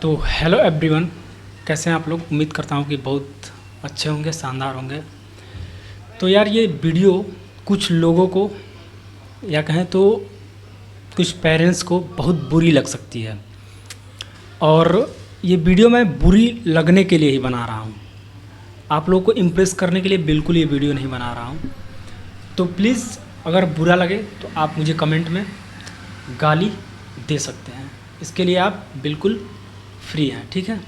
तो hello everyone, कैसे हैं आप लोग। उम्मीद करता हूँ कि बहुत अच्छे होंगे, शानदार होंगे। तो यार ये वीडियो कुछ लोगों को या कहें तो कुछ पेरेंट्स को बहुत बुरी लग सकती है, और ये वीडियो मैं बुरी लगने के लिए ही बना रहा हूँ। आप लोगों को इम्प्रेस करने के लिए बिल्कुल ये वीडियो नहीं बना रहा हूँ। तो प्लीज़ अगर बुरा लगे तो आप मुझे कमेंट में गाली दे सकते हैं, इसके लिए आप बिल्कुल फ्री हैं, ठीक है।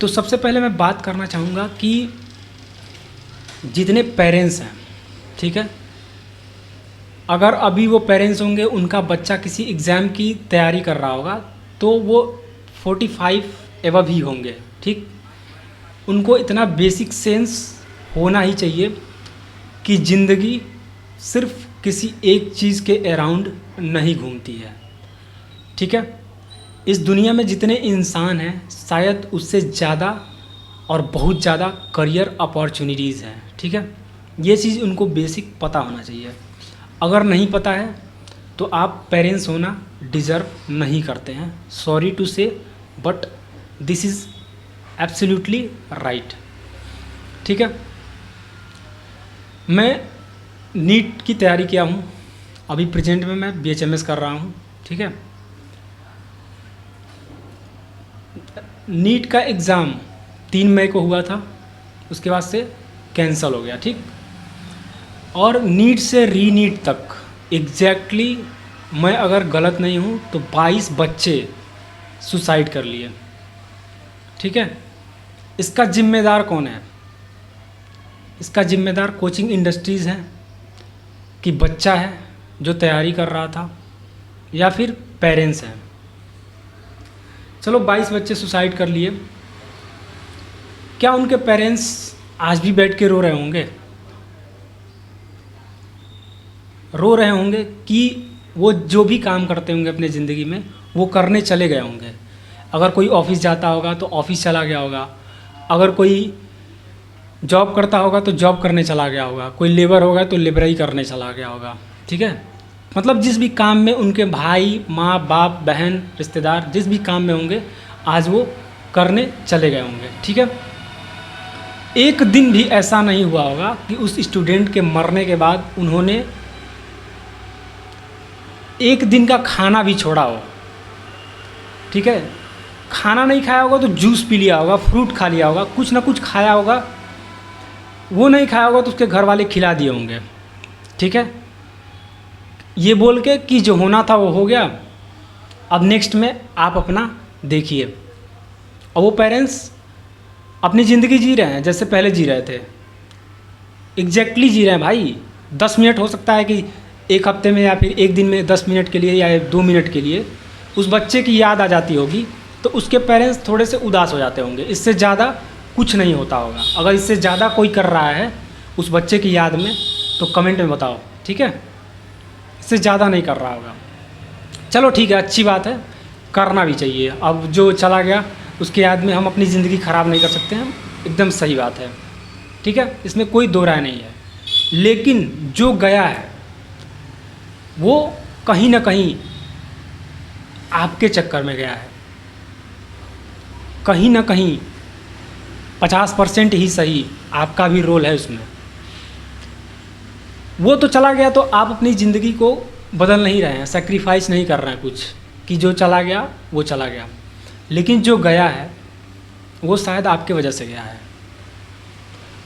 तो सबसे पहले मैं बात करना चाहूँगा कि जितने पेरेंट्स हैं, ठीक है, अगर अभी वो पेरेंट्स होंगे उनका बच्चा किसी एग्ज़ाम की तैयारी कर रहा होगा तो वो 45 एवं ही होंगे, ठीक। उनको इतना बेसिक सेंस होना ही चाहिए कि ज़िंदगी सिर्फ किसी एक चीज़ के अराउंड नहीं घूमती है, ठीक है। इस दुनिया में जितने इंसान हैं शायद उससे ज़्यादा और बहुत ज़्यादा करियर अपॉर्चुनिटीज़ हैं, ठीक है। ये चीज़ उनको बेसिक पता होना चाहिए। अगर नहीं पता है तो आप पेरेंट्स होना डिज़र्व नहीं करते हैं। सॉरी टू से, but this is absolutely right, ठीक है। मैं नीट की तैयारी किया हूँ, अभी प्रेजेंट में मैं BHMS कर रहा हूँ, ठीक है। नीट का एग्ज़ाम 3 मई को हुआ था, उसके बाद से कैंसिल हो गया, ठीक। और नीट से री नीट तक एग्जैक्टली मैं अगर गलत नहीं हूँ तो 22 बच्चे सुसाइड कर लिए, ठीक है। इसका जिम्मेदार कौन है? इसका जिम्मेदार कोचिंग इंडस्ट्रीज़ हैं कि बच्चा है जो तैयारी कर रहा था, या फिर पेरेंट्स हैं। चलो 22 बच्चे सुसाइड कर लिए, क्या उनके पेरेंट्स आज भी बैठ के रो रहे होंगे? रो रहे होंगे कि वो जो भी काम करते होंगे अपने ज़िंदगी में वो करने चले गए होंगे। अगर कोई ऑफिस जाता होगा तो ऑफिस चला गया होगा, अगर कोई जॉब करता होगा तो जॉब करने चला गया होगा, कोई लेबर होगा तो लेबराई करने चला गया होगा, ठीक है। मतलब जिस भी काम में उनके भाई, माँ, बाप, बहन, रिश्तेदार जिस भी काम में होंगे आज वो करने चले गए होंगे, ठीक है। एक दिन भी ऐसा नहीं हुआ होगा कि उस स्टूडेंट के मरने के बाद उन्होंने एक दिन का खाना भी छोड़ा हो, ठीक है। खाना नहीं खाया होगा तो जूस पी लिया होगा, फ्रूट खा लिया होगा, कुछ ना कुछ खाया होगा। वो नहीं खाया होगा तो उसके घर वाले खिला दिए होंगे, ठीक है। ये बोल के कि जो होना था वो हो गया, अब नेक्स्ट में आप अपना देखिए। और वो पेरेंट्स अपनी ज़िंदगी जी रहे हैं जैसे पहले जी रहे थे, एग्जैक्टली जी रहे हैं भाई। 10 मिनट हो सकता है कि एक हफ्ते में या फिर एक दिन में 10 मिनट के लिए या 2 मिनट के लिए उस बच्चे की याद आ जाती होगी तो उसके पेरेंट्स थोड़े से उदास हो जाते होंगे। इससे ज़्यादा कुछ नहीं होता होगा। अगर इससे ज़्यादा कोई कर रहा है उस बच्चे की याद में तो कमेंट में बताओ, ठीक है। इससे ज़्यादा नहीं कर रहा होगा। चलो ठीक है, अच्छी बात है, करना भी चाहिए। अब जो चला गया उसके याद में हम अपनी ज़िंदगी ख़राब नहीं कर सकते हैं, एकदम सही बात है, ठीक है। इसमें कोई दो राय नहीं है। लेकिन जो गया है वो कहीं ना कहीं आपके चक्कर में गया है, कहीं ना कहीं 50% ही सही आपका भी रोल है उसमें। वो तो चला गया तो आप अपनी ज़िंदगी को बदल नहीं रहे हैं, सेक्रीफाइस नहीं कर रहे हैं कुछ, कि जो चला गया वो चला गया। लेकिन जो गया है वो शायद आपके वजह से गया है।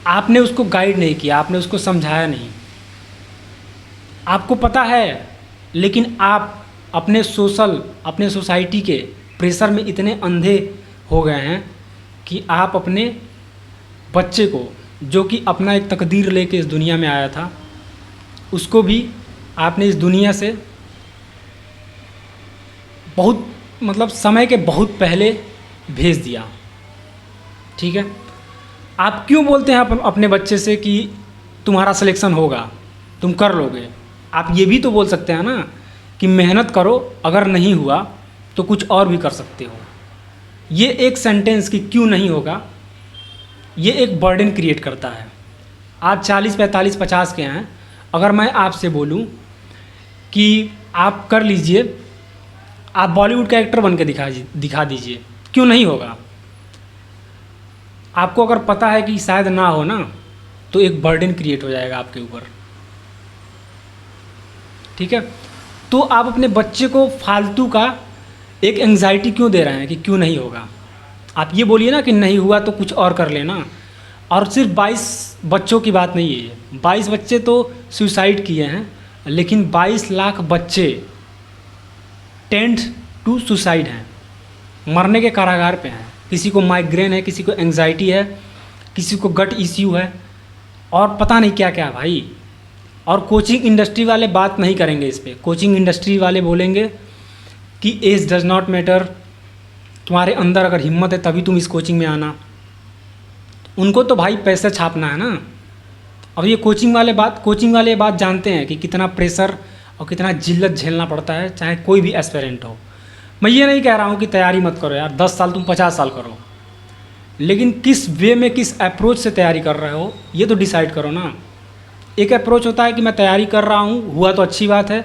आपने उसको गाइड नहीं किया, आपने उसको समझाया नहीं। आपको पता है लेकिन आप अपने सोसाइटी के प्रेशर में इतने अंधे हो गए हैं कि आप अपने बच्चे को, जो कि अपना एक तकदीर लेके इस दुनिया में आया था, उसको भी आपने इस दुनिया से बहुत मतलब समय के बहुत पहले भेज दिया, ठीक है। आप क्यों बोलते हैं अपने बच्चे से कि तुम्हारा सिलेक्शन होगा, तुम कर लोगे? आप ये भी तो बोल सकते हैं ना कि मेहनत करो, अगर नहीं हुआ तो कुछ और भी कर सकते हो। ये एक सेंटेंस कि क्यों नहीं होगा, ये एक बर्डन क्रिएट करता है। आज 40, 45, 50 के हैं, अगर मैं आपसे बोलूं कि आप कर लीजिए, आप बॉलीवुड का एक्टर बन के दिखा दीजिए, क्यों नहीं होगा। आपको अगर पता है कि शायद ना हो ना, तो एक बर्डन क्रिएट हो जाएगा आपके ऊपर, ठीक है। तो आप अपने बच्चे को फालतू का एक एंग्जाइटी क्यों दे रहे हैं कि क्यों नहीं होगा। आप ये बोलिए ना कि नहीं हुआ तो कुछ और कर लेना। और सिर्फ 22 बच्चों की बात नहीं है ये, 22 बच्चे तो सुसाइड किए हैं, लेकिन 22 लाख बच्चे टेंड टू सुसाइड हैं, मरने के कारागार पे हैं। किसी को माइग्रेन है, किसी को एंग्जाइटी है, किसी को गट इश्यू है, और पता नहीं क्या क्या भाई। और कोचिंग इंडस्ट्री वाले बात नहीं करेंगे इस पर। कोचिंग इंडस्ट्री वाले बोलेंगे कि एज डज नॉट मैटर, तुम्हारे अंदर अगर हिम्मत है तभी तुम इस कोचिंग में आना। उनको तो भाई पैसे छापना है ना। अब ये कोचिंग वाले बात जानते हैं कि कितना प्रेशर और कितना जिल्लत झेलना पड़ता है, चाहे कोई भी एस्पिरेंट हो। मैं ये नहीं कह रहा हूँ कि तैयारी मत करो यार, 10 साल तुम 50 साल करो, लेकिन किस वे में, किस अप्रोच से तैयारी कर रहे हो ये तो डिसाइड करो ना। एक अप्रोच होता है कि मैं तैयारी कर रहा हूँ, हुआ तो अच्छी बात है,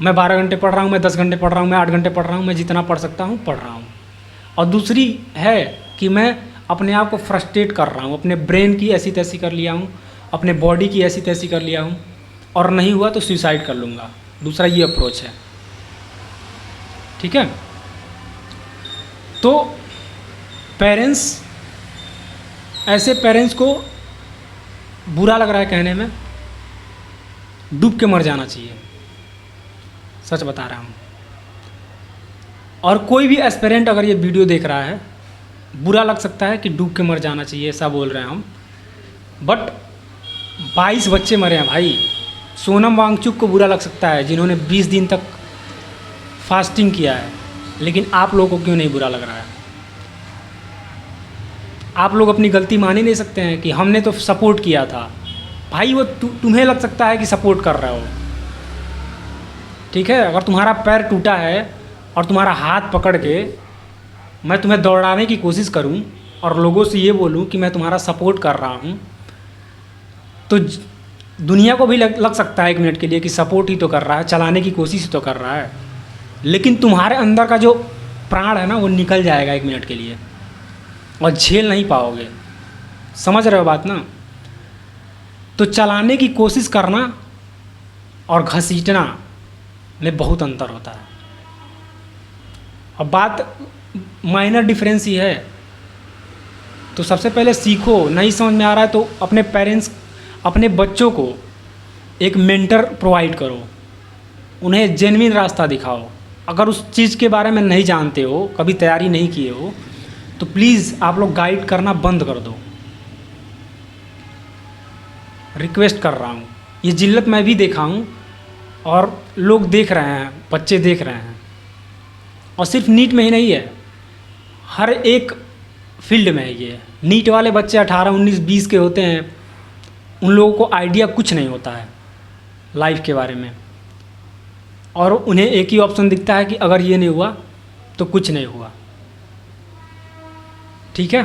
मैं 12 घंटे पढ़ रहा हूँ, मैं 10 घंटे पढ़ रहा हूँ, मैं 8 घंटे पढ़ रहा हूँ, मैं जितना पढ़ सकता हूँ पढ़ रहा हूँ। और दूसरी है कि मैं अपने आप को फ्रस्ट्रेट कर रहा हूँ, अपने ब्रेन की ऐसी तैसी कर लिया हूँ, अपने बॉडी की ऐसी तैसी कर लिया हूँ, और नहीं हुआ तो सुसाइड कर लूँगा। दूसरा ये अप्रोच है, ठीक है। तो पेरेंट्स, ऐसे पेरेंट्स को बुरा लग रहा है कहने में, डूब के मर जाना चाहिए, सच बता रहा हूँ। और कोई भी एस्पिरेंट अगर ये वीडियो देख रहा है, बुरा लग सकता है कि डूब के मर जाना चाहिए ऐसा बोल रहे हैं हम, बट 22 बच्चे मरे हैं भाई। सोनम वांगचुक को बुरा लग सकता है जिन्होंने 20 दिन तक फास्टिंग किया है, लेकिन आप लोगों को क्यों नहीं बुरा लग रहा है। आप लोग अपनी गलती मान ही नहीं सकते हैं कि हमने तो सपोर्ट किया था। भाई वो तुम्हें लग सकता है कि सपोर्ट कर रहे हो, ठीक है। अगर तुम्हारा पैर टूटा है और तुम्हारा हाथ पकड़ के मैं तुम्हें दौड़ाने की कोशिश करूं और लोगों से ये बोलूं कि मैं तुम्हारा सपोर्ट कर रहा हूं, तो दुनिया को भी लग सकता है 1 मिनट के लिए कि सपोर्ट ही तो कर रहा है, चलाने की कोशिश ही तो कर रहा है। लेकिन तुम्हारे अंदर का जो प्राण है ना, वो निकल जाएगा 1 मिनट के लिए और झेल नहीं पाओगे। समझ रहे हो बात ना। तो चलाने की कोशिश करना और घसीटना में बहुत अंतर होता है। अब बात माइनर डिफरेंस ही है। तो सबसे पहले सीखो, नहीं समझ में आ रहा है तो अपने पेरेंट्स, अपने बच्चों को एक मेंटर प्रोवाइड करो, उन्हें जेन्युइन रास्ता दिखाओ। अगर उस चीज़ के बारे में नहीं जानते हो, कभी तैयारी नहीं किए हो, तो प्लीज़ आप लोग गाइड करना बंद कर दो। रिक्वेस्ट कर रहा हूँ, ये जिल्लत मैं भी देखा हूँ और लोग देख रहे हैं, बच्चे देख रहे हैं। और सिर्फ नीट में ही नहीं है, हर एक फील्ड में है ये। नीट वाले बच्चे 18, 19, 20 के होते हैं, उन लोगों को आइडिया कुछ नहीं होता है लाइफ के बारे में, और उन्हें एक ही ऑप्शन दिखता है कि अगर ये नहीं हुआ तो कुछ नहीं हुआ, ठीक है।